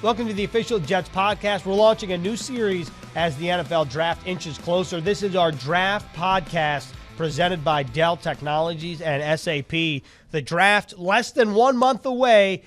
Welcome to the official Jets podcast. We're launching a new series as the NFL draft inches closer. This is our draft podcast presented by Dell Technologies and SAP. The draft less than 1 month away.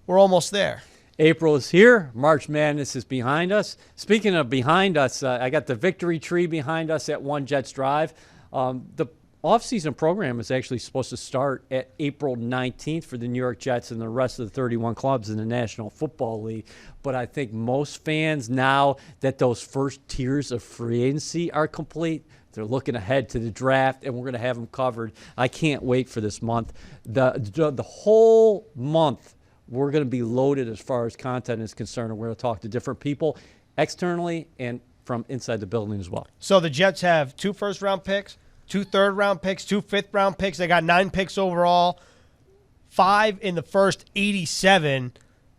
We're almost there. April is here. March Madness is behind us. Speaking of behind us, I got the victory tree behind us at One Jets Drive. The off-season program is actually supposed to start at April 19th for the New York Jets and the rest of the 31 clubs in the National Football League. But I think most fans, now that those first tiers of free agency are complete, they're looking ahead to the draft, and we're going to have them covered. I can't wait for this month. The whole month, we're going to be loaded as far as content is concerned, and we're going to talk to different people externally and from inside the building as well. So the Jets have 2 first-round picks, 2 third-round picks, 2 fifth-round picks. They got 9 picks overall, 5 in the first 87.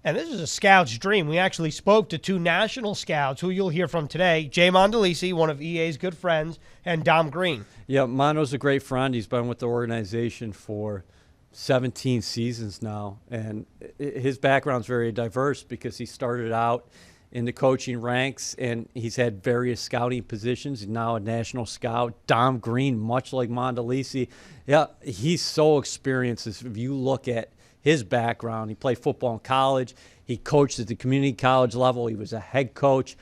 And this is a scout's dream. We actually spoke to 2 national scouts who you'll hear from today, Jay Mandolesi, one of EA's good friends, and Dom Green. Yeah, Mondo's a great friend. He's been with the organization for 17 seasons now. And his background's very diverse because he started out in the coaching ranks, and he's had various scouting positions. He's now a national scout. Dom Green, much like Mandolesi, yeah, he's so experienced. If you look at his background, he played football in college. He coached at the community college level. He was a head coach.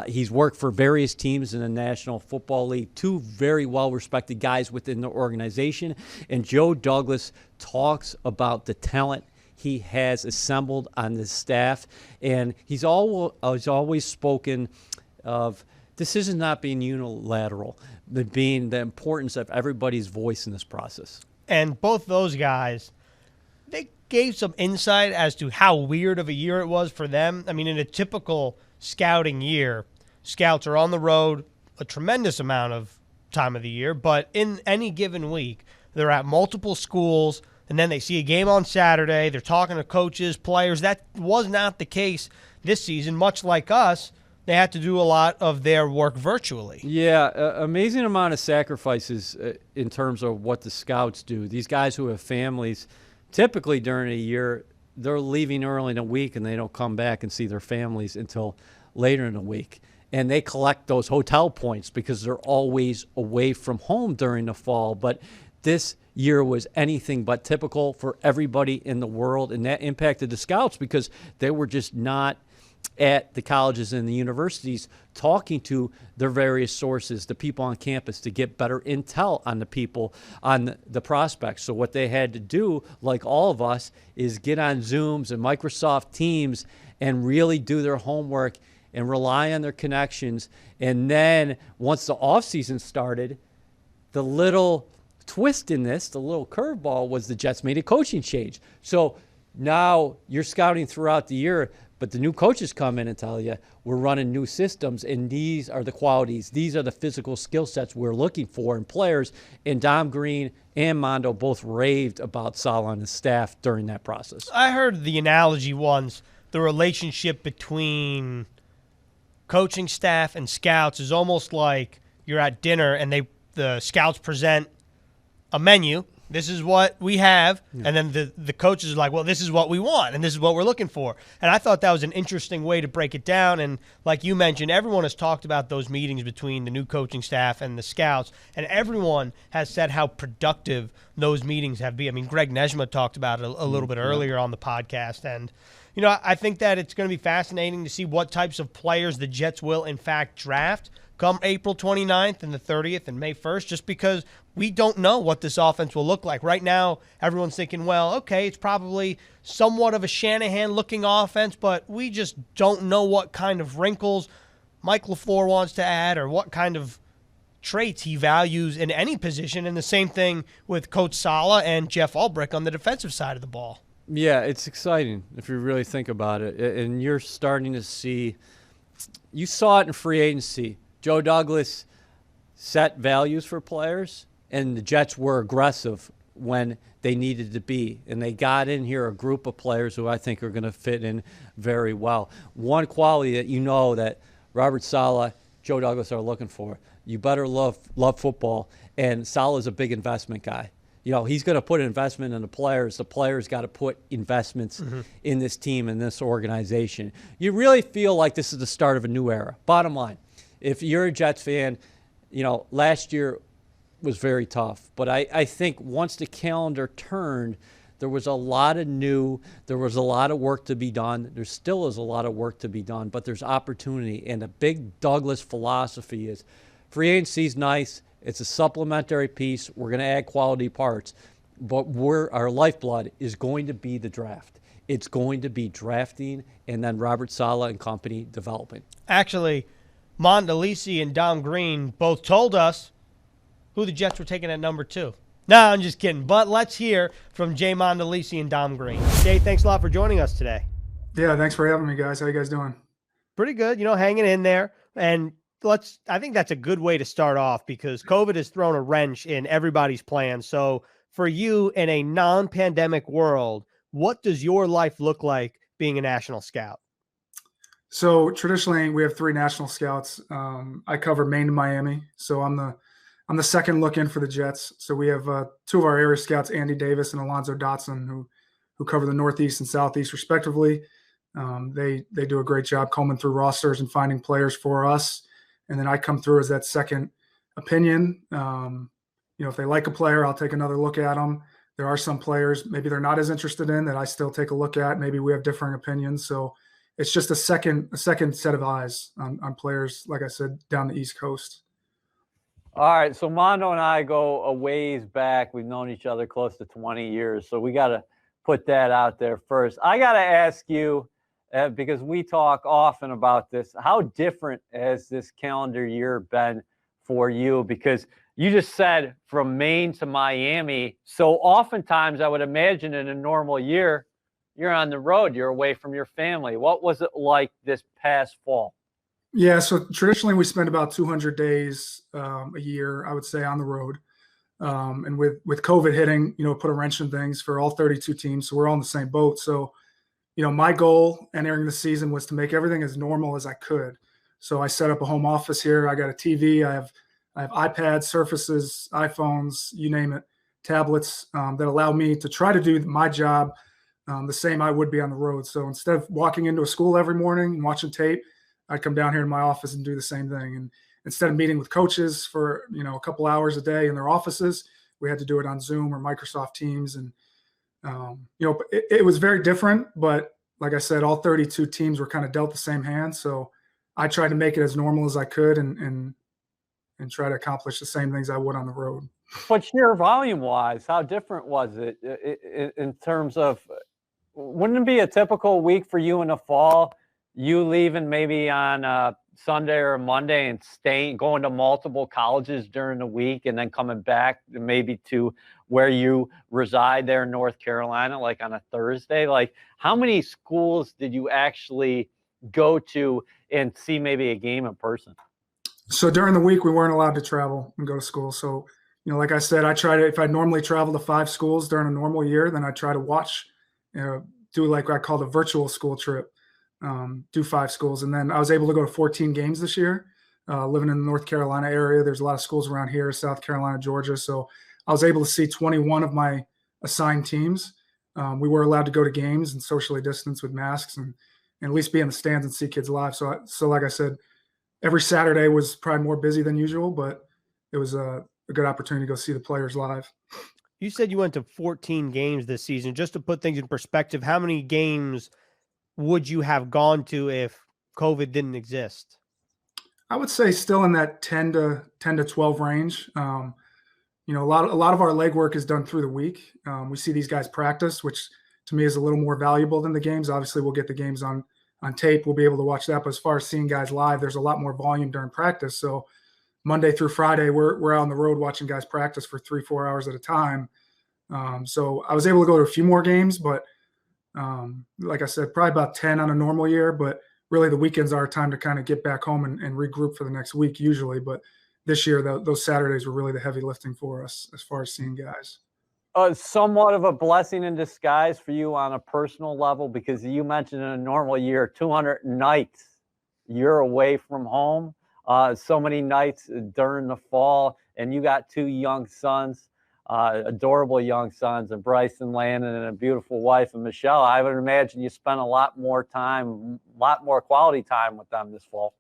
He's worked for various teams in the National Football League, 2 very well-respected guys within the organization. And Joe Douglas talks about the talent he has assembled on the staff, and he's always spoken of decisions not being unilateral, but being the importance of everybody's voice in this process. And both those guys, they gave some insight as to how weird of a year it was for them. I mean, in a typical scouting year, scouts are on the road a tremendous amount of time of the year, but in any given week, they're at multiple schools, and then they see a game on Saturday. They're talking to coaches, players. That was not the case this season. Much like us, they had to do a lot of their work virtually. Yeah, amazing amount of sacrifices in terms of what the scouts do. These guys who have families, typically during a year, they're leaving early in a week, and they don't come back and see their families until later in the week. And they collect those hotel points because they're always away from home during the fall. But this year was anything but typical for everybody in the world, and that impacted the scouts because they were just not at the colleges and the universities talking to their various sources, the people on campus, to get better intel on the people, on the prospects. So what they had to do, like all of us, is get on Zooms and Microsoft Teams and really do their homework and rely on their connections. And then once the offseason started, the little twist in this, the little curveball, was the Jets made a coaching change. So now you're scouting throughout the year, but the new coaches come in and tell you, we're running new systems, and these are the qualities, these are the physical skill sets we're looking for in players. And Dom Green and Mondo both raved about Saleh and his staff during that process. I heard the analogy once, the relationship between coaching staff and scouts is almost like you're at dinner and the scouts present a menu. This is what we have. Yeah. And then the coaches are like, well, this is what we want, and this is what we're looking for. And I thought that was an interesting way to break it down. And like you mentioned, everyone has talked about those meetings between the new coaching staff and the scouts, and everyone has said how productive those meetings have been. I mean, Greg Nejma talked about it a little bit earlier on the podcast. And, you know, I think that it's going to be fascinating to see what types of players the Jets will, in fact, draft come April 29th and the 30th and May 1st, just because we don't know what this offense will look like. Right now, everyone's thinking, well, okay, it's probably somewhat of a Shanahan-looking offense, but we just don't know what kind of wrinkles Mike LaFleur wants to add or what kind of traits he values in any position. And the same thing with Coach Saleh and Jeff Ulbrich on the defensive side of the ball. Yeah, it's exciting if you really think about it. And you're starting to see – you saw it in free agency. Joe Douglas set values for players, and the Jets were aggressive when they needed to be. And they got in here a group of players who I think are going to fit in very well. One quality that you know that Robert Saleh, Joe Douglas are looking for, you better love football. And Saleh's a big investment guy. He's going to put investment in the players. The players got to put investments in this team and this organization. You really feel like this is the start of a new era. Bottom line, if you're a Jets fan, last year was very tough. But I think once the calendar turned, there was a lot of new. There was a lot of work to be done. There still is a lot of work to be done, but there's opportunity. And the big Douglas philosophy is free agency is nice. It's a supplementary piece. We're going to add quality parts. But our lifeblood is going to be the draft. It's going to be drafting and then Robert Saleh and company developing. Actually, Mandolesi and Dom Green both told us who the Jets were taking at number 2. No, I'm just kidding. But let's hear from Jay Mandolesi and Dom Green. Jay, thanks a lot for joining us today. Yeah, thanks for having me, guys. How you guys doing? Pretty good, hanging in there. And I think that's a good way to start off because COVID has thrown a wrench in everybody's plans. So for you in a non-pandemic world, what does your life look like being a national scout? So traditionally, we have 3 national scouts. I cover Maine to Miami, so I'm the second look in for the Jets. So we have 2 of our area scouts, Andy Davis and Alonzo Dotson, who cover the Northeast and Southeast respectively. They do a great job combing through rosters and finding players for us. And then I come through as that second opinion. If they like a player, I'll take another look at them. There are some players maybe they're not as interested in that I still take a look at. Maybe we have differing opinions. So it's just a second set of eyes on players, like I said, down the East Coast. All right, so Mondo and I go a ways back. We've known each other close to 20 years, so we got to put that out there first. I got to ask you, because we talk often about this, how different has this calendar year been for you? Because you just said from Maine to Miami, so oftentimes I would imagine in a normal year, you're on the road, you're away from your family. What was it like this past fall? Yeah, so traditionally we spend about 200 days a year, I would say, on the road. And with COVID hitting, put a wrench in things for all 32 teams. So we're all in the same boat. So, my goal entering the season was to make everything as normal as I could. So I set up a home office here. I got a TV. I have iPads, Surfaces, iPhones, you name it, tablets that allow me to try to do my job the same I would be on the road. So instead of walking into a school every morning and watching tape, I'd come down here in my office and do the same thing. And instead of meeting with coaches for, a couple hours a day in their offices, we had to do it on Zoom or Microsoft Teams. And, it was very different, but like I said, all 32 teams were kind of dealt the same hand. So I tried to make it as normal as I could and try to accomplish the same things I would on the road. But sheer volume wise, how different was it in terms of, wouldn't it be a typical week for you in the fall? You leaving maybe on Sunday or Monday and going to multiple colleges during the week and then coming back maybe to where you reside there in North Carolina, like on a Thursday? Like, how many schools did you actually go to and see maybe a game in person? So during the week, we weren't allowed to travel and go to school. So, like I said, if I normally travel to 5 schools during a normal year, then I try to watch, do like I call the virtual school trip. Do 5 schools. And then I was able to go to 14 games this year, living in the North Carolina area. There's a lot of schools around here, South Carolina, Georgia. So I was able to see 21 of my assigned teams. We were allowed to go to games and socially distance with masks and at least be in the stands and see kids live. So like I said, every Saturday was probably more busy than usual, but it was a good opportunity to go see the players live. You said you went to 14 games this season. Just to put things in perspective, how many games would you have gone to if COVID didn't exist? I would say still in that 10 to 12 range. A lot of our legwork is done through the week. We see these guys practice, which to me is a little more valuable than the games. Obviously, we'll get the games on tape. We'll be able to watch that. But as far as seeing guys live, there's a lot more volume during practice. So Monday through Friday, we're out on the road watching guys practice for 3-4 hours at a time. So I was able to go to a few more games, but like I said, probably about 10 on a normal year, but really the weekends are a time to kind of get back home and regroup for the next week usually. But this year, those Saturdays were really the heavy lifting for us as far as seeing guys. Somewhat of a blessing in disguise for you on a personal level, because you mentioned in a normal year, 200 nights you're away from home, so many nights during the fall, and you got 2 young sons. adorable young sons, and Bryson, Landon, and a beautiful wife, and Michelle. I would imagine you spent a lot more quality time with them this fall.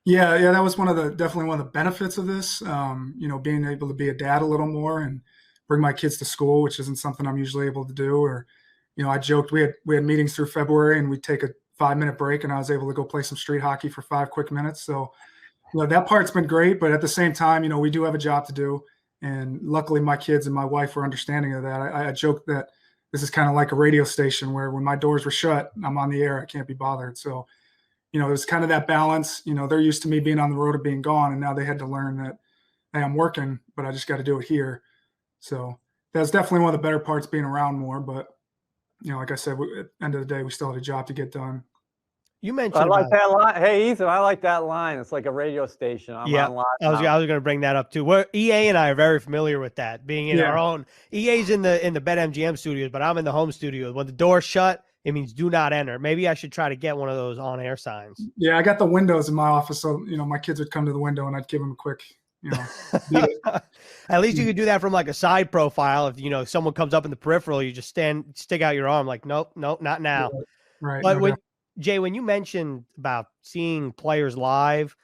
Yeah, that was definitely one of the benefits of this. Being able to be a dad a little more and bring my kids to school, which isn't something I'm usually able to do. Or, I joked we had meetings through February, and we'd take a 5-minute break, and I was able to go play some street hockey for 5 quick minutes. So, that part's been great. But at the same time, we do have a job to do, and luckily my kids and my wife were understanding of that. I joked that this is kind of like a radio station where when my doors were shut, I'm on the air. I can't be bothered. So, there's kind of that balance. They're used to me being on the road or being gone, and now they had to learn that, hey, I'm working, but I just got to do it here. So that's definitely one of the better parts, being around more. But, like I said, at the end of the day, we still have a job to get done. You mentioned I like that line. Hey, Ethan, I like that line. It's like a radio station. I'm on live I was going to bring that up too. EA and I are very familiar with that, being in our own. EA's in the BetMGM studios, but I'm in the home studio. When the door's shut, it means do not enter. Maybe I should try to get one of those on-air signs. Yeah, I got the windows in my office, so my kids would come to the window and I'd give them a quick, beat it. At least you could do that from like a side profile. If someone comes up in the peripheral, you just stick out your arm like, nope, not now. Right. But Jay, when you mentioned about seeing players live,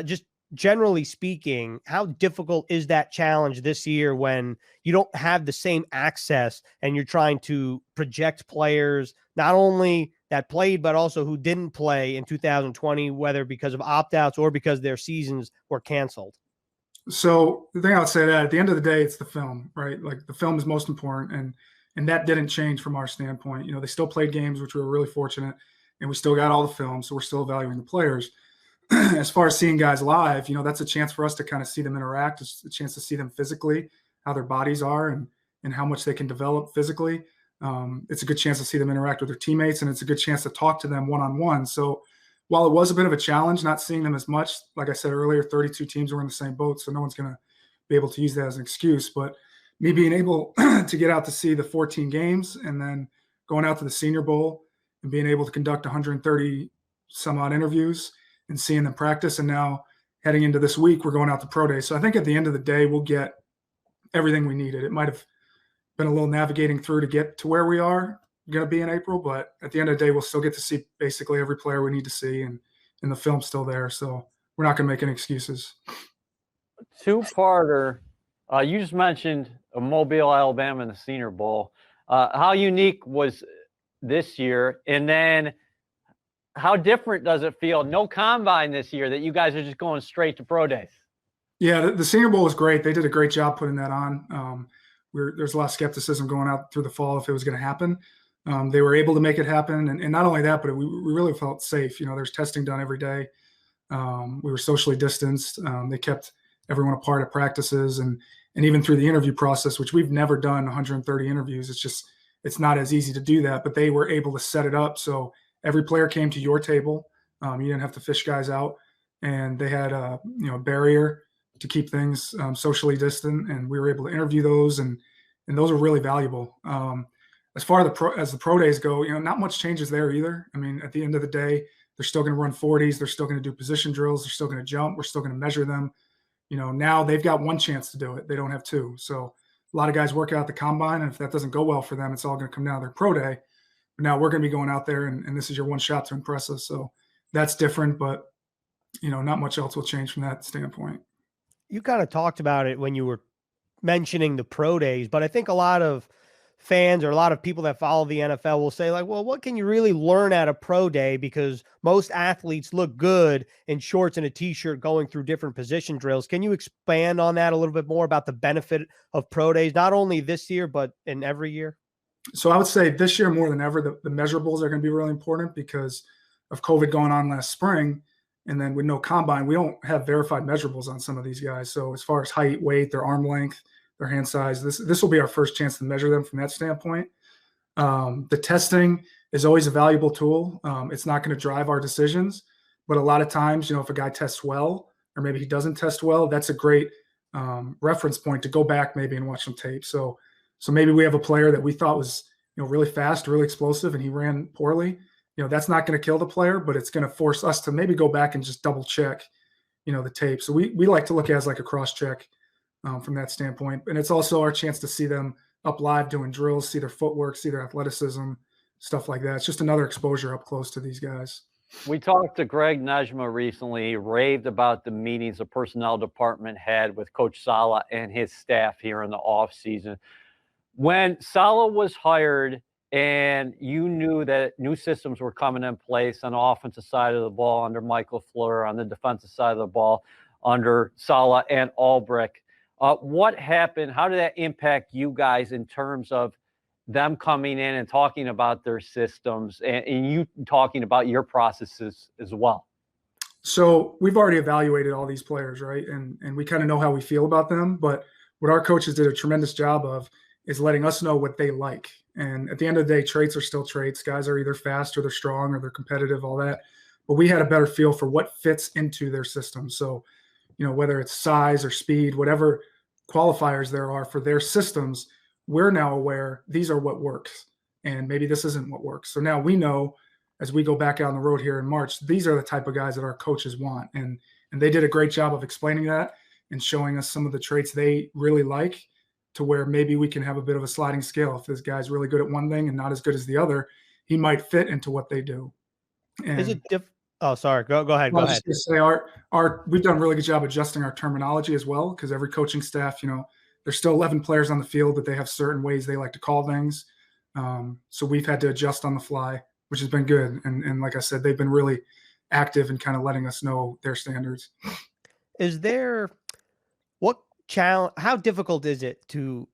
just generally speaking, how difficult is that challenge this year when you don't have the same access and you're trying to project players, not only that played, but also who didn't play in 2020, whether because of opt-outs or because their seasons were canceled? So the thing I would say that at the end of the day, it's the film, right? Like the film is most important. And that didn't change from our standpoint. They still played games, which we were really fortunate, and we still got all the film. So we're still evaluating the players. As far as seeing guys live, that's a chance for us to kind of see them interact. It's a chance to see them physically, how their bodies are and how much they can develop physically. It's a good chance to see them interact with their teammates, and it's a good chance to talk to them one-on-one. So while it was a bit of a challenge not seeing them as much, like I said earlier, 32 teams were in the same boat, so no one's going to be able to use that as an excuse. But me being able to get out to see the 14 games and then going out to the Senior Bowl and being able to conduct 130 some odd interviews and seeing them practice. And now heading into this week, we're going out to pro day. So I think at the end of the day, we'll get everything we needed. It might've been a little navigating through to get to where we are going to be in April, but at the end of the day, we'll still get to see basically every player we need to see, and the film's still there. So we're not going to make any excuses. Two-parter. You just mentioned Mobile, Alabama, and the Senior Bowl. How unique was this year? And then how different does it feel? No combine this year, that you guys are just going straight to pro days. Yeah, the Senior Bowl was great. They did a great job putting that on. There's a lot of skepticism going out through the fall if it was going to happen. They were able to make it happen. And not only that, but we really felt safe. There's testing done every day. We were socially distanced. They kept everyone apart at practices and even through the interview process, which we've never done 130 interviews. It's not as easy to do that, but they were able to set it up. So every player came to your table. You didn't have to fish guys out, and they had a barrier to keep things socially distant, and we were able to interview those, and those are really valuable. As far as the pro days go, not much changes there either. I mean, at the end of the day, they're still going to run 40s. They're still going to do position drills. They're still going to jump. We're still going to measure them. Now they've got one chance to do it. They don't have two. So a lot of guys work out the combine, and if that doesn't go well for them, it's all going to come down to their pro day. But now we're going to be going out there, and this is your one shot to impress us. So that's different, but not much else will change from that standpoint. You kind of talked about it when you were mentioning the pro days, but I think a lot of fans or a lot of people that follow the NFL will say, like, well, what can you really learn at a pro day? Because most athletes look good in shorts and a t-shirt going through different position drills. Can you expand on that a little bit more about the benefit of pro days, not only this year, but in every year? So I would say this year more than ever, the measurables are going to be really important because of COVID going on last spring. And then with no combine, we don't have verified measurables on some of these guys. So as far as height, weight, their arm length, their hand size, this will be our first chance to measure them from that standpoint. The testing is always a valuable tool. It's not going to drive our decisions, but a lot of times, if a guy tests well, or maybe he doesn't test well, that's a great reference point to go back maybe and watch some tape. So maybe we have a player that we thought was, really fast, really explosive, and he ran poorly. That's not going to kill the player, but it's going to force us to maybe go back and just double check, the tape. So we like to look at it as like a cross check from that standpoint. And it's also our chance to see them up live doing drills, see their footwork, see their athleticism, stuff like that. It's just another exposure up close to these guys. We talked to Greg Nejma recently. He raved about the meetings the personnel department had with Coach Sala and his staff here in the off season. When Sala was hired and you knew that new systems were coming in place on the offensive side of the ball under Michael Fleur, on the defensive side of the ball under Sala and Albrecht, what happened? How did that impact you guys in terms of them coming in and talking about their systems and you talking about your processes as well? So we've already evaluated all these players, right? And we kind of know how we feel about them. But what our coaches did a tremendous job of is letting us know what they like. And at the end of the day, traits are still traits. Guys are either fast or they're strong or they're competitive, all that. But we had a better feel for what fits into their system. So, whether it's size or speed, whatever qualifiers there are for their systems, we're now aware these are what works. And maybe this isn't what works. So now we know as we go back out on the road here in March, these are the type of guys that our coaches want. And they did a great job of explaining that and showing us some of the traits they really like, to where maybe we can have a bit of a sliding scale. If this guy's really good at one thing and not as good as the other, he might fit into what they do. And Is it oh, sorry. Go ahead. Go ahead. Say we've done a really good job adjusting our terminology as well, because every coaching staff, there's still 11 players on the field, but they have certain ways they like to call things. So we've had to adjust on the fly, which has been good. And like I said, they've been really active in kind of letting us know their standards. How difficult is it to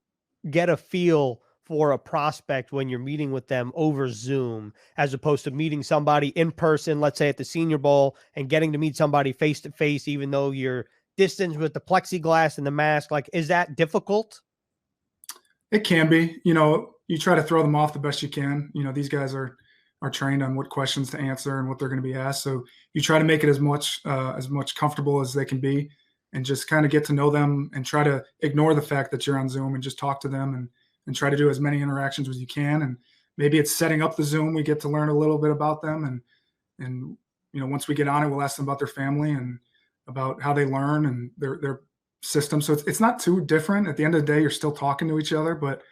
get a feel for a prospect when you're meeting with them over Zoom, as opposed to meeting somebody in person, let's say at the Senior Bowl, and getting to meet somebody face to face, even though you're distanced with the plexiglass and the mask? Like, is that difficult? It can be. You try to throw them off the best you can. These guys are trained on what questions to answer and what they're going to be asked. So you try to make it as much comfortable as they can be, and just kind of get to know them and try to ignore the fact that you're on Zoom and just talk to them and try to do as many interactions as you can. And maybe it's setting up the Zoom. We get to learn a little bit about them. And once we get on it, we'll ask them about their family and about how they learn and their system. So it's not too different. At the end of the day, you're still talking to each other, but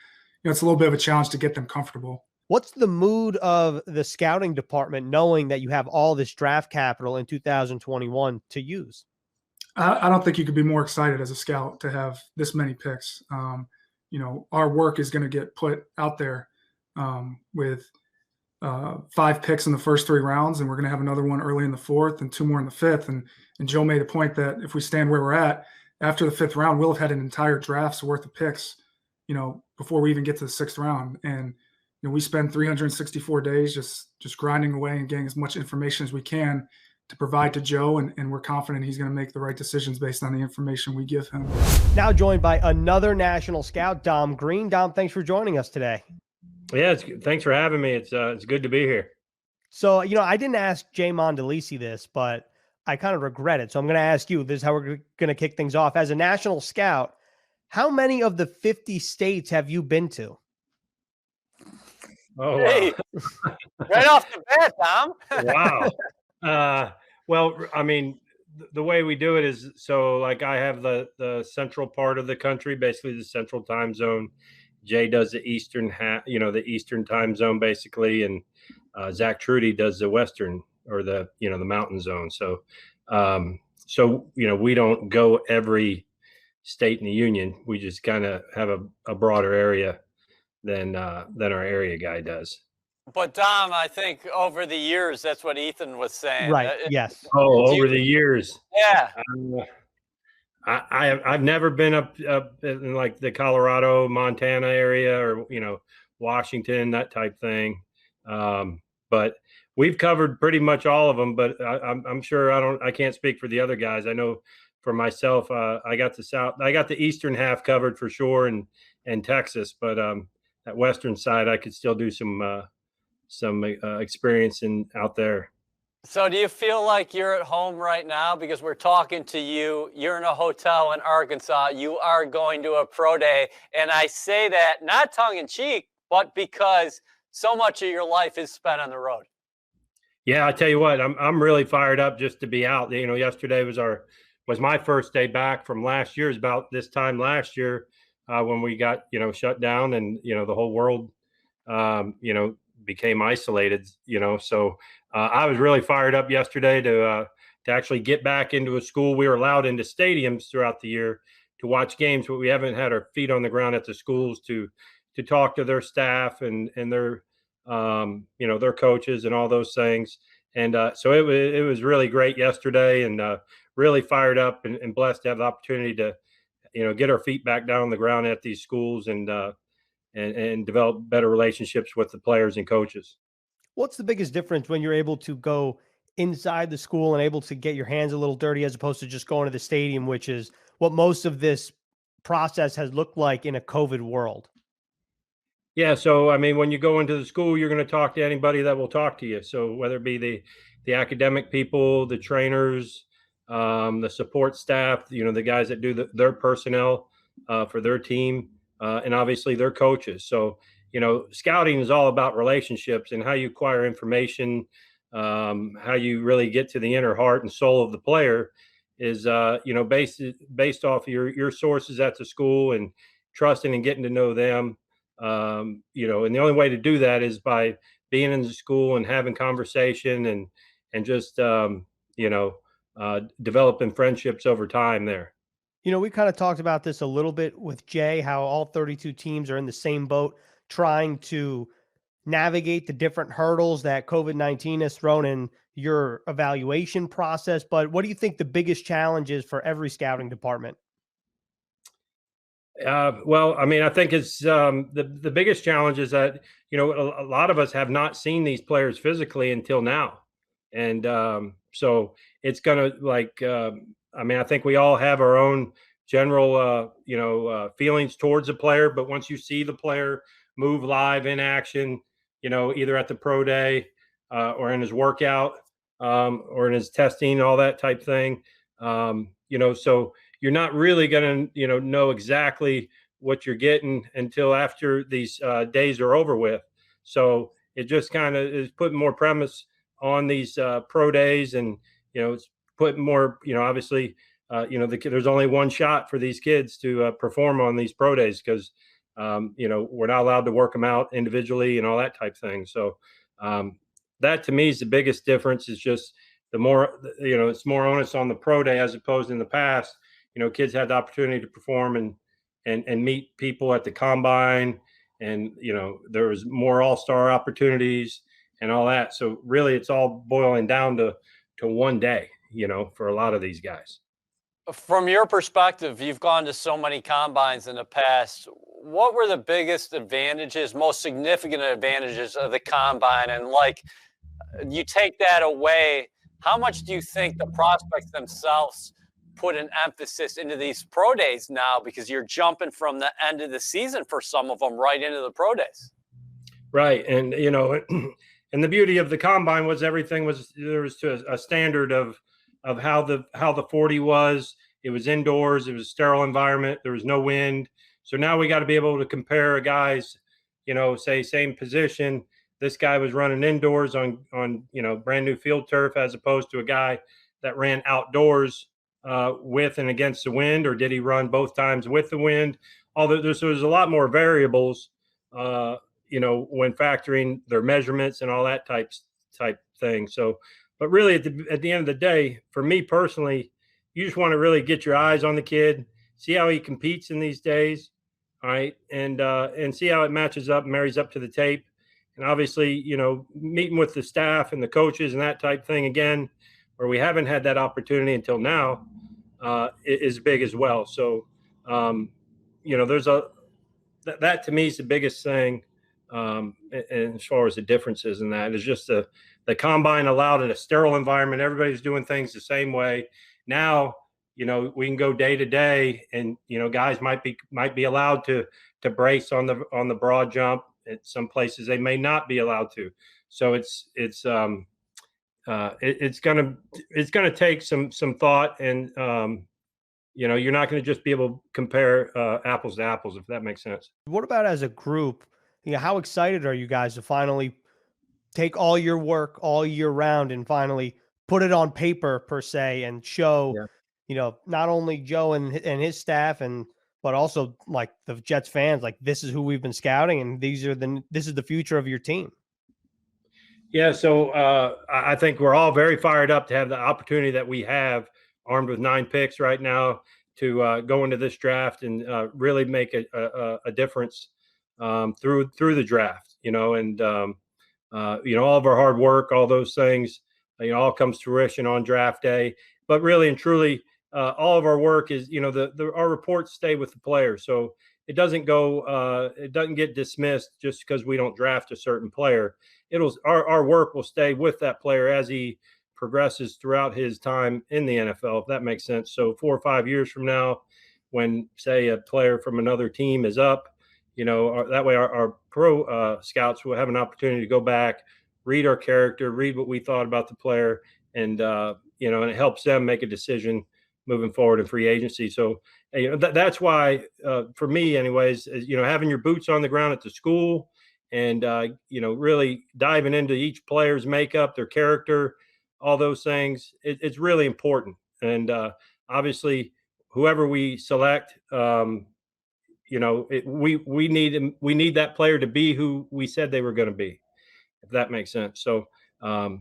it's a little bit of a challenge to get them comfortable. What's the mood of the scouting department, knowing that you have all this draft capital in 2021 to use? I don't think you could be more excited as a scout to have this many picks. Our work is going to get put out there with 5 picks in the first 3 rounds, and we're going to have another one early in the 4th and 2 more in the 5th. And Joe made the point that if we stand where we're at after the 5th round, we'll have had an entire draft's worth of picks, before we even get to the 6th round. And we spend 364 days just grinding away and getting as much information as we can to provide to Joe, and we're confident he's going to make the right decisions based on the information we give him. Now joined by another national scout, Dom Green. Dom, thanks for joining us today. Yeah, thanks for having me. It's good to be here. So, I didn't ask Jay Mandolesi this, but I kind of regret it. So I'm going to ask you, this is how we're going to kick things off. As a national scout, how many of the 50 states have you been to? Oh, Hey, right off the bat, Tom. wow. Well, I mean, the way we do it is, so like I have the central part of the country, basically the central time zone. Jay does the eastern the eastern time zone basically, and Zach Trudy does the western, or the mountain zone. So we don't go every state in the union. We just kind of have a broader area than our area guy does. But Dom, I think over the years, that's what Ethan was saying. Right. Yes. Oh, over the years. Yeah. I've never been up in like the Colorado, Montana area, or Washington, that type thing. But we've covered pretty much all of them. But I'm sure I can't speak for the other guys. I know for myself, I got the eastern half covered for sure, and Texas. But that western side, I could still do some experience out there. So do you feel like you're at home right now? Because we're talking to you. You're in a hotel in Arkansas. You are going to a pro day. And I say that not tongue in cheek, but because so much of your life is spent on the road. Yeah, I tell you what, I'm really fired up just to be out. Yesterday was our was my first day back from last year. Is about this time last year when we got shut down and the whole world became isolated. So I was really fired up yesterday to actually get back into a school. We were allowed into stadiums throughout the year to watch games, but we haven't had our feet on the ground at the schools to talk to their staff and their their coaches and all those things. And so it was really great yesterday, and really fired up and blessed to have the opportunity to get our feet back down on the ground at these schools and develop better relationships with the players and coaches. What's the biggest difference when you're able to go inside the school and able to get your hands a little dirty as opposed to just going to the stadium, which is what most of this process has looked like in a COVID world? Yeah, so I mean, when you go into the school, you're going to talk to anybody that will talk to you. So whether it be the academic people, the trainers, the support staff, the guys that do their personnel for their team, and obviously their coaches. So scouting is all about relationships and how you acquire information, how you really get to the inner heart and soul of the player is based off of your sources at the school and trusting and getting to know them. And the only way to do that is by being in the school and having conversation and just developing friendships over time there. We kind of talked about this a little bit with Jay, how all 32 teams are in the same boat, trying to navigate the different hurdles that COVID-19 has thrown in your evaluation process. But what do you think the biggest challenge is for every scouting department? Well, I mean, I think it's the biggest challenge is that a lot of us have not seen these players physically until now, and so it's gonna I mean, I think we all have our own general feelings towards a player, but once you see the player move live in action, either at the pro day or in his workout or in his testing, all that type thing, so you're not really going to, know exactly what you're getting until after these days are over with. So it just kind of is putting more premise on these pro days, and it's putting more, obviously, there's only one shot for these kids to perform on these pro days because, we're not allowed to work them out individually and all that type thing. So that to me is the biggest difference. Is just the more, it's more onus on the pro day as opposed in the past. Kids had the opportunity to perform and meet people at the combine, and there was more all-star opportunities and all that. So really, it's all boiling down to one day, for a lot of these guys. From your perspective, you've gone to so many combines in the past. What were the biggest advantages, most significant advantages of the combine? And you take that away, how much do you think the prospects themselves put an emphasis into these pro days now, because you're jumping from the end of the season for some of them right into the pro days? Right. And, and the beauty of the combine was there was to a standard of how the 40 was. It was indoors. It was a sterile environment. There was no wind. So now we got to be able to compare a guy's, say same position. This guy was running indoors on brand new field turf as opposed to a guy that ran outdoors with and against the wind, or did he run both times with the wind? Although there's a lot more variables, when factoring their measurements and all that type thing. So, but really at the end of the day, for me personally, you just want to really get your eyes on the kid, see how he competes in these days, all right, and see how it matches up, marries up to the tape, and obviously, meeting with the staff and the coaches and that type thing again, where we haven't had that opportunity until now, is big as well. So, there's that to me is the biggest thing. And as far as the differences in that is just the combine allowed in a sterile environment. Everybody's doing things the same way. Now, we can go day to day, and guys might be allowed to brace on the broad jump. At some places they may not be allowed to. So it's gonna take some thought, and you're not going to just be able to compare apples to apples, if that makes sense. What about as a group? How excited are you guys to finally take all your work all year round and finally put it on paper per se and show, not only Joe and his staff but also like the Jets fans, like this is who we've been scouting and this is the future of your team. Yeah, so I think we're all very fired up to have the opportunity that we have, armed with 9 picks right now, to go into this draft and really make a difference through the draft. And all of our hard work, all those things, all comes to fruition on draft day. But really and truly, all of our work is, our reports stay with the players, so it doesn't get dismissed just because we don't draft a certain player. Our work will stay with that player as he progresses throughout his time in the NFL, if that makes sense. So 4 or 5 years from now, when say a player from another team is up, that way our pro scouts will have an opportunity to go back, read our character, read what we thought about the player, and and it helps them make a decision moving forward in free agency. So that's why for me anyways, having your boots on the ground at the school and really diving into each player's makeup, their character, all those things, it's really important. And obviously whoever we select, we need that player to be who we said they were going to be, if that makes sense. So I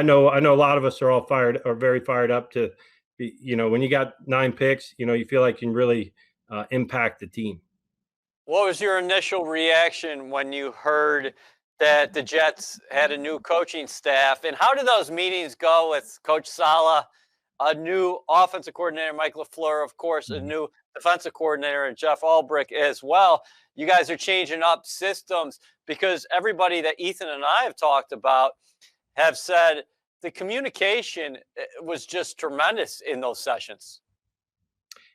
know a lot of us are very fired up to be, when you got 9 picks, you feel like you can really impact the team. What was your initial reaction when you heard that the Jets had a new coaching staff, and how did those meetings go with Coach Saleh, a new offensive coordinator, Mike LaFleur, of course, a new defensive coordinator, and Jeff Ulbrich as well? You guys are changing up systems, because everybody that Ethan and I have talked about have said the communication was just tremendous in those sessions.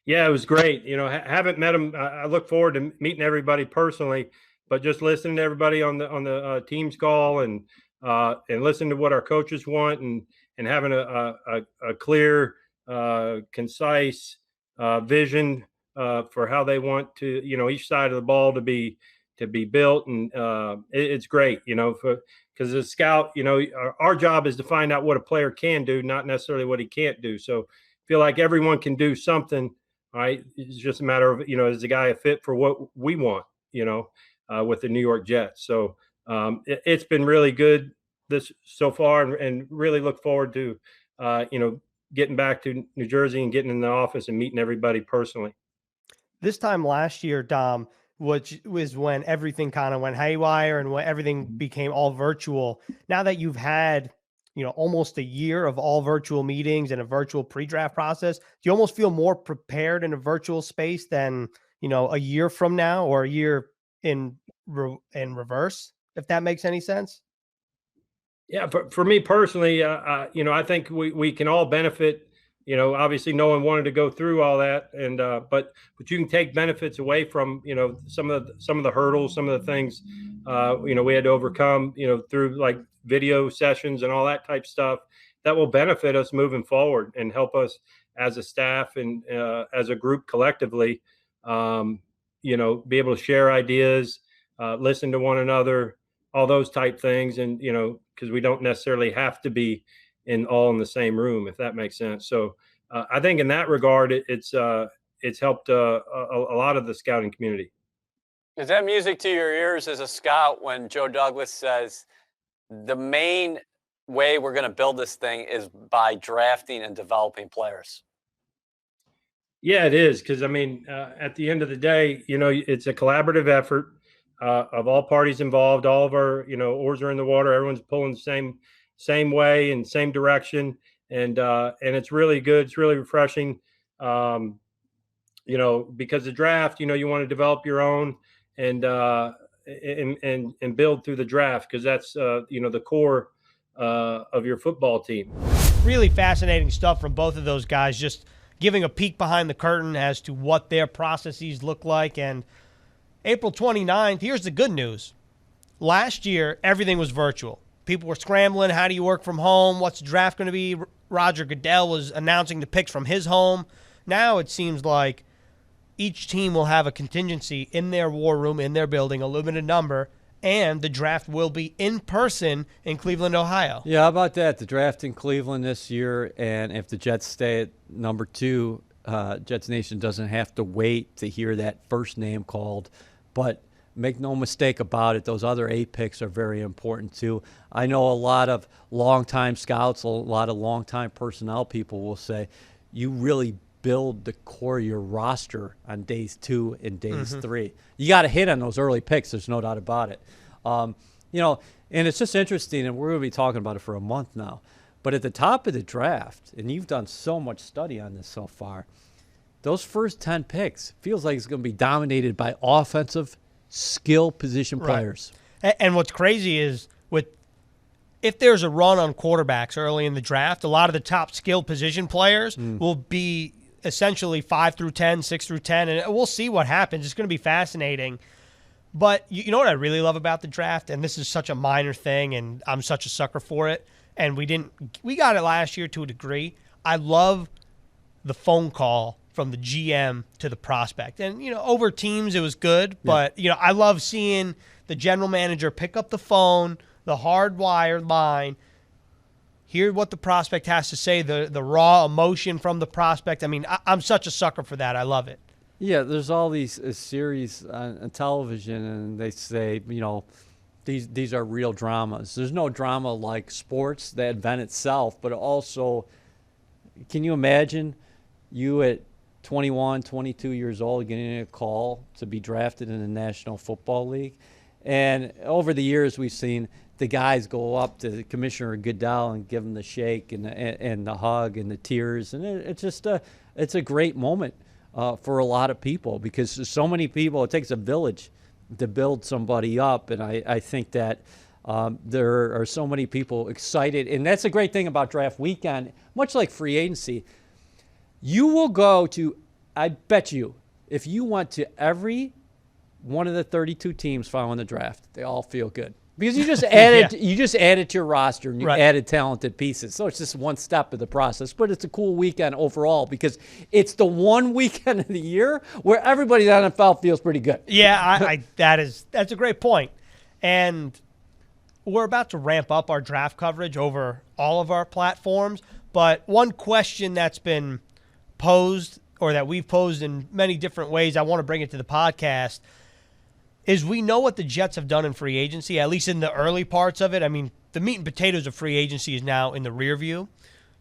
Yeah, it was great. Haven't met him. I look forward to meeting everybody personally, but just listening to everybody on the team's call and listening to what our coaches want and having a clear, concise vision for how they want to, each side of the ball to be built. And it's great, because as a scout, our job is to find out what a player can do, not necessarily what he can't do. So I feel like everyone can do something. Right. It's just a matter of, is the guy a fit for what we want, with the New York Jets. So it's been really good so far, and really look forward to, getting back to New Jersey and getting in the office and meeting everybody personally. This time last year, Dom, which was when everything kind of went haywire and when everything became all virtual. Now that you've had almost a year of all virtual meetings and a virtual pre-draft process, do you almost feel more prepared in a virtual space than, a year from now, or a year in reverse, if that makes any sense? Yeah, for me personally, I think we can all benefit. Obviously no one wanted to go through all that, and but you can take benefits away from, some of the hurdles, some of the things, we had to overcome, through like video sessions and all that type stuff that will benefit us moving forward and help us as a staff and as a group collectively, be able to share ideas, listen to one another, all those type things. And, because we don't necessarily have to be all in the same room, if that makes sense. So I think in that regard, it's helped a lot of the scouting community. Is that music to your ears as a scout when Joe Douglas says the main way we're going to build this thing is by drafting and developing players? Yeah, it is. Because at the end of the day, it's a collaborative effort of all parties involved. All of our, oars are in the water. Everyone's pulling the same way and same direction. And it's really good. It's really refreshing. Because the draft, you want to develop your own and build through the draft, because that's the core of your football team. Really fascinating stuff from both of those guys, just giving a peek behind the curtain as to what their processes look like. And April 29th, here's the good news. Last year, everything was virtual. People were scrambling. How do you work from home? What's the draft going to be? Roger Goodell was announcing the picks from his home. Now it seems like each team will have a contingency in their war room, in their building, a limited number, and the draft will be in person in Cleveland, Ohio. Yeah, how about that? The draft in Cleveland this year, and if the Jets stay at number 2, Jets Nation doesn't have to wait to hear that first name called. But make no mistake about it, those other 8 picks are very important too. I know a lot of longtime scouts, a lot of longtime personnel people will say, you really build the core of your roster on days 2 and days 3. You got to hit on those early picks. There's no doubt about it. And it's just interesting, and we're going to be talking about it for a month now. But at the top of the draft, and you've done so much study on this so far, those first 10 picks feels like it's going to be dominated by offensive skill position players. Right. And what's crazy is if there's a run on quarterbacks early in the draft, a lot of the top skill position players will be essentially 5 through 10, 6 through 10, and we'll see what happens. It's going to be fascinating. But you know what I really love about the draft, and this is such a minor thing, and I'm such a sucker for it, and we got it last year to a degree. I love the phone call from the GM to the prospect. And, over teams it was good, but, I love seeing the general manager pick up the phone, the hardwired line, hear what the prospect has to say, the raw emotion from the prospect. I mean, I'm such a sucker for that. I love it. Yeah, there's all these series on television, and they say, these are real dramas. There's no drama like sports, that event itself, but also, can you imagine you at 21, 22 years old getting a call to be drafted in the National Football League? And over the years, we've seen the guys go up to Commissioner Goodell and give him the shake and the hug and the tears. And it's just it's a great moment for a lot of people, because there's so many people. It takes a village to build somebody up. And I think that there are so many people excited. And that's a great thing about draft weekend, much like free agency. You will go to, I bet you, if you went to every one of the 32 teams following the draft, they all feel good. Because you just added you just added to your roster, and you added talented pieces. So it's just one step of the process. But it's a cool weekend overall, because it's the one weekend of the year where everybody in the NFL feels pretty good. Yeah, that's a great point. And we're about to ramp up our draft coverage over all of our platforms. But one question that's been posed, or that we've posed in many different ways, I want to bring it to the podcast, is we know what the Jets have done in free agency, at least in the early parts of it. I mean, the meat and potatoes of free agency is now in the rear view.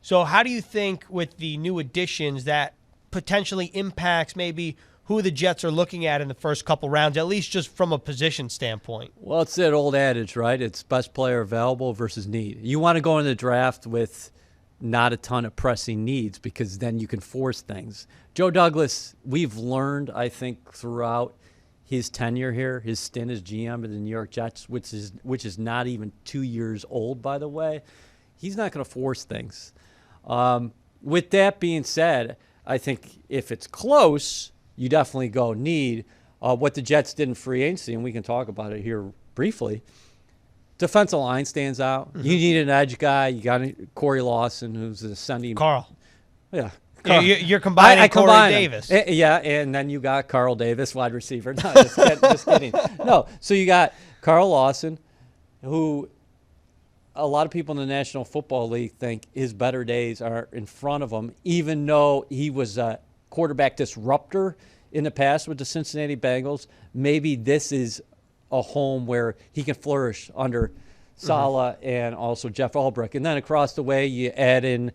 So how do you think with the new additions that potentially impacts maybe who the Jets are looking at in the first couple rounds, at least just from a position standpoint? Well, it's that old adage, right? It's best player available versus need. You want to go in the draft with not a ton of pressing needs, because then you can force things. Joe Douglas, we've learned, I think, throughout his tenure here, his stint as GM of the New York Jets, which is not even 2 years old, by the way, he's not going to force things. With that being said, I think if it's close, you definitely go need. What the Jets did in free agency, and we can talk about it here briefly, defensive line stands out. You need an edge guy. You got Corey Lawson, who's ascending. Carl. Yeah. You're combining Corey Davis. Yeah, and then you got Carl Davis, wide receiver. No, just kidding. No, so you got Carl Lawson, who a lot of people in the National Football League think his better days are in front of him, even though he was a quarterback disruptor in the past with the Cincinnati Bengals. Maybe this is a home where he can flourish under Saleh and also Jeff Ulbrich. And then across the way, you add in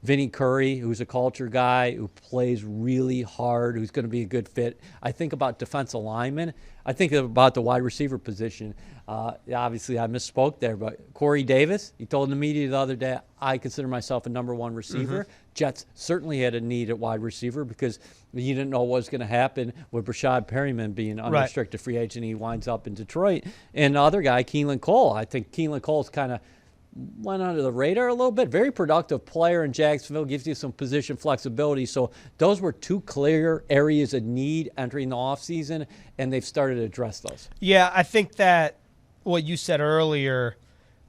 Vinny Curry, who's a culture guy, who plays really hard, who's going to be a good fit. I think about defensive linemen. I think about the wide receiver position. Obviously, I misspoke there, but Corey Davis, he told the media the other day, I consider myself a number one receiver. Jets certainly had a need at wide receiver, because you didn't know what was going to happen with Brashad Perryman being unrestricted free agent. He winds up in Detroit. And the other guy, Keelan Cole. I think Keelan Cole's kind of went under the radar a little bit. Very productive player in Jacksonville, gives you some position flexibility. So those were two clear areas of need entering the offseason, and they've started to address those. Yeah, I think that what you said earlier,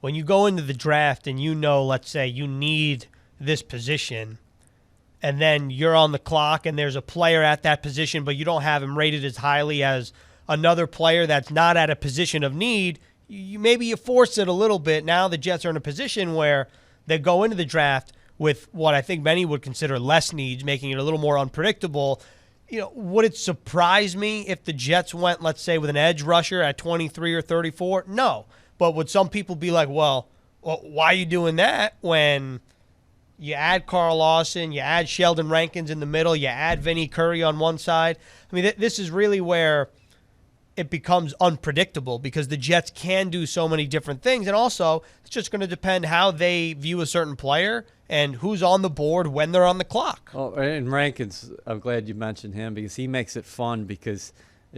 when you go into the draft and let's say you need this position, and then you're on the clock and there's a player at that position, but you don't have him rated as highly as another player that's not at a position of need, maybe you force it a little bit. Now the Jets are in a position where they go into the draft with what I think many would consider less needs, making it a little more unpredictable. Would it surprise me if the Jets went, let's say, with an edge rusher at 23 or 34? No. But would some people be like, well, why are you doing that when you add Carl Lawson, you add Sheldon Rankins in the middle, you add Vinny Curry on one side? I mean, this is really where it becomes unpredictable because the Jets can do so many different things. And also, it's just going to depend how they view a certain player and who's on the board when they're on the clock. Oh, and Rankins, I'm glad you mentioned him because he makes it fun because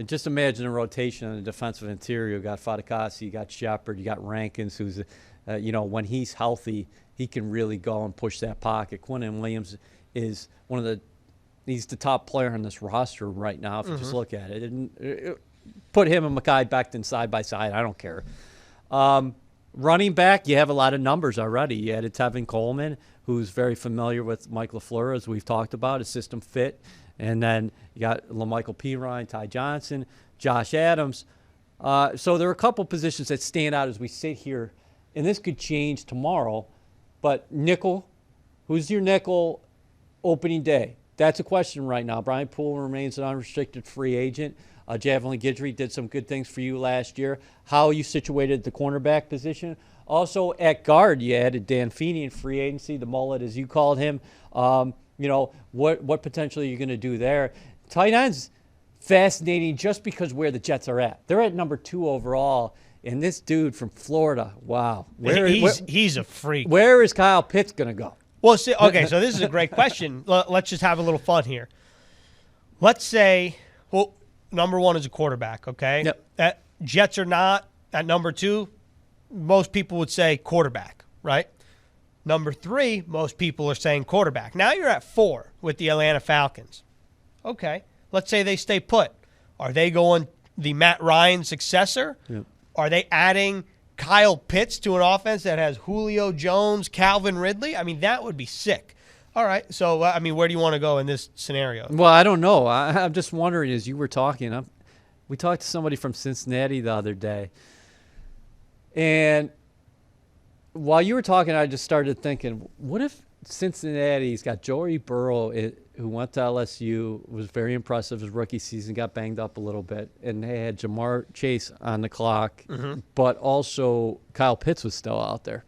just imagine a rotation on the defensive interior. You got Fatukasi, you got Shepard, you got Rankins, who's, when he's healthy, he can really go and push that pocket. Quinnen Williams is he's the top player on this roster right now if you just look at it. And put him and Mekhi Becton side by side. I don't care. Running back, you have a lot of numbers already. You added Tevin Coleman, who's very familiar with Mike LaFleur, as we've talked about, a system fit. And then you got LaMichael Pirine, Ty Johnson, Josh Adams. So there are a couple positions that stand out as we sit here. And this could change tomorrow. But nickel, who's your nickel opening day? That's a question right now. Brian Poole remains an unrestricted free agent. Javelin Guidry did some good things for you last year. How you situated at the cornerback position. Also at guard, you added Dan Feeney in free agency, the mullet as you called him. What potentially are you going to do there? Tight ends, fascinating just because where the Jets are at. They're at number 2 overall. And this dude from Florida, wow. He's a freak. Where is Kyle Pitts going to go? Well, see, okay, so this is a great question. Let's just have a little fun here. Let's say, number 1 is a quarterback, okay? Yep. Jets are not at number 2. Most people would say quarterback, right? Number 3, most people are saying quarterback. Now you're at 4 with the Atlanta Falcons. Okay, let's say they stay put. Are they going the Matt Ryan successor? Yep. Are they adding Kyle Pitts to an offense that has Julio Jones, Calvin Ridley? I mean, that would be sick. All right, so, where do you want to go in this scenario? Well, I don't know. I'm just wondering, as you were talking, we talked to somebody from Cincinnati the other day, and while you were talking, I just started thinking, what if Cincinnati's got Joey Burrow, who went to LSU, was very impressive his rookie season, got banged up a little bit, and they had Jamar Chase on the clock, but also Kyle Pitts was still out there.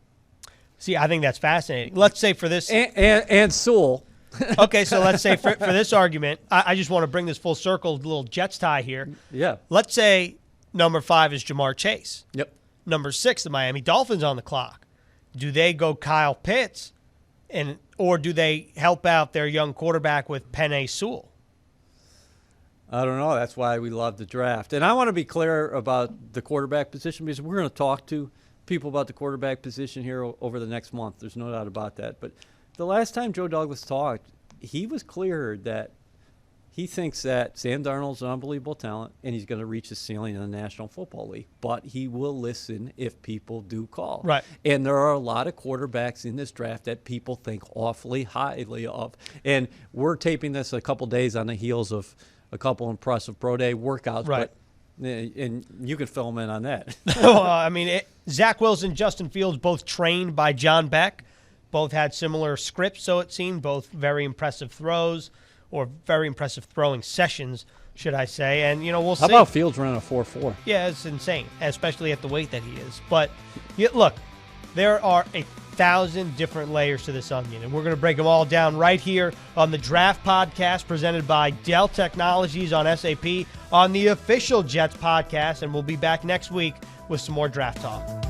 See, I think that's fascinating. Let's say for this... And Sewell. Okay, so let's say for this argument, I just want to bring this full circle, a little Jets tie here. Yeah. Let's say number 5 is Jamar Chase. Yep. Number 6, the Miami Dolphins on the clock. Do they go Kyle Pitts, or do they help out their young quarterback with Penei Sewell? I don't know. That's why we love the draft. And I want to be clear about the quarterback position because we're going to talk to people about the quarterback position here over the next month. There's no doubt about that. But the last time Joe Douglas talked, he was clear that he thinks that Sam Darnold's an unbelievable talent and he's going to reach the ceiling in the National Football League. But he will listen if people do call. Right. And there are a lot of quarterbacks in this draft that people think awfully highly of. And we're taping this a couple days on the heels of a couple impressive pro day workouts. Right. And you can fill them in on that. Well, Zach Wilson, Justin Fields, both trained by John Beck. Both had similar scripts, so it seemed. Both very impressive throws. Or very impressive throwing sessions, should I say. And, we'll see. How about Fields running a 4.4? Yeah, it's insane, especially at the weight that he is. But, look, there are 1,000 different layers to this onion, and we're going to break them all down right here on the Draft Podcast presented by Dell Technologies on SAP on the official Jets podcast, and we'll be back next week with some more draft talk.